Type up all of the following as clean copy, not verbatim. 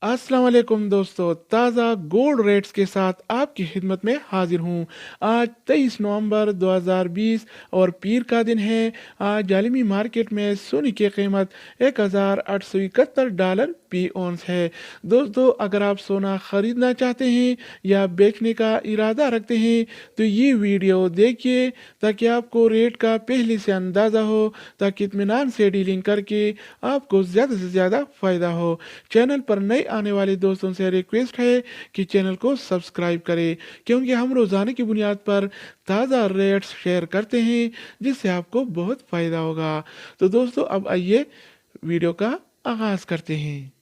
अस्सलाम वालेकुम दोस्तों, ताज़ा गोल्ड रेट्स के साथ आपकी खिदमत में हाजिर हूँ। आज 23 नवंबर 2020 और पीर का दिन है। आज आलमी मार्केट में सोने की कीमत $1871 फी औंस है। दोस्तों, अगर आप सोना ख़रीदना चाहते हैं या बेचने का इरादा रखते हैं तो ये वीडियो देखिए ताकि आपको रेट का पहले से अंदाज़ा हो, ताकि इत्मीनान से डीलिंग करके आपको ज़्यादा से ज़्यादा फ़ायदा हो। चैनल पर नए आने वाले दोस्तों से रिक्वेस्ट है कि चैनल को सब्सक्राइब करें, क्योंकि हम रोज़ाना की बुनियाद पर ताज़ा रेट्स शेयर करते हैं जिससे आपको बहुत फ़ायदा होगा। तो दोस्तों, अब आइए वीडियो का आगाज़ करते हैं।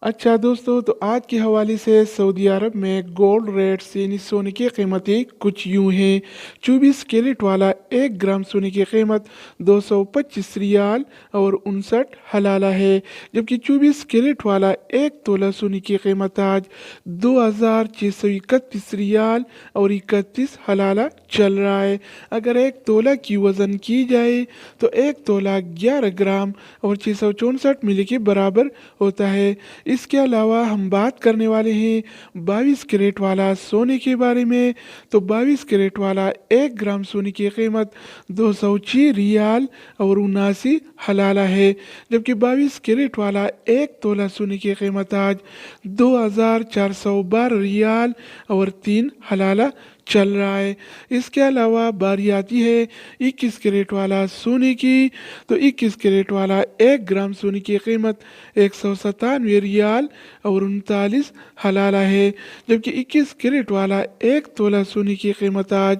अच्छा दोस्तों, तो आज के हवाले से सऊदी अरब में गोल्ड रेट्स यानी सोने की कीमतें कुछ यूं हैं। 24 कैरेट वाला 1 ग्राम सोने की कीमत 225 रियाल और 59 हलाला है, जबकि 24 कैरेट वाला 1 तोला सोने की कीमत आज 2631 रियाल और 31 हलाला चल रहा है। अगर 1 तोला की वज़न की जाए तो 1 तोला 11 ग्राम और 664 मिली के बराबर होता है। इसके अलावा हम बात करने वाले हैं 22 कैरेट वाला सोने के बारे में। तो 22 कैरेट वाला 1 ग्राम सोने की कीमत 206 रियाल और 79 हलाला है, जबकि 22 कैरेट वाला 1 तोला सोने की कीमत आज 2412 रियाल और 3 हलाला चल रहा है। इसके अलावा बारी आती है 21 कैरेट वाला सोने की। तो 21 कैरेट वाला 1 ग्राम सोने की कीमत 197 रियाल और 39 हलाला है, जबकि 21 कैरेट वाला 1 तोला सोने की कीमत आज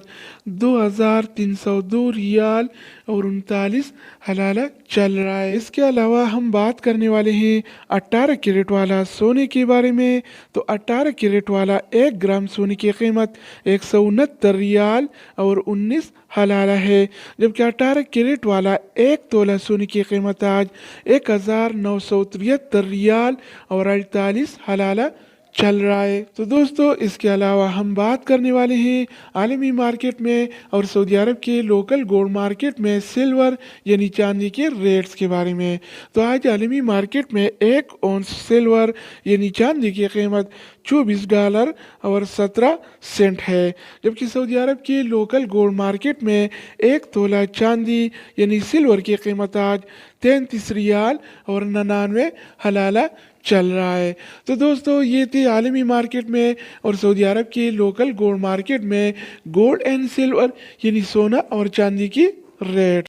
2302 रियाल और 39 हलाला चल रहा है। इसके अलावा हम बात करने वाले हैं 18 कैरेट वाला सोने के बारे में। तो 18 कैरेट वाला 1 ग्राम सोने की कीमत 169 रियाल और 19 हलाला है, जबकि 18 कैरेट वाला 1 तोला सोने की कीमत आज 1973 रियाल और 48 हलाला चल रहा है। तो दोस्तों, इसके अलावा हम बात करने वाले हैं आलमी मार्केट में और सऊदी अरब के लोकल गोल्ड मार्केट में सिल्वर यानी चांदी के रेट्स के बारे में। तो आज आलमी मार्केट में 1 औंस सिल्वर यानी चांदी की कीमत $24 और 17 सेंट है, जबकि सऊदी अरब के लोकल गोल्ड मार्केट में 1 तोला चांदी यानी सिल्वर की कीमत आज 33 रियाल और 99 हलाला चल रहा है। तो दोस्तों, ये थी आलमी मार्केट में और सऊदी अरब के लोकल गोल्ड मार्केट में गोल्ड एंड सिल्वर यानी सोना और चांदी की रेट।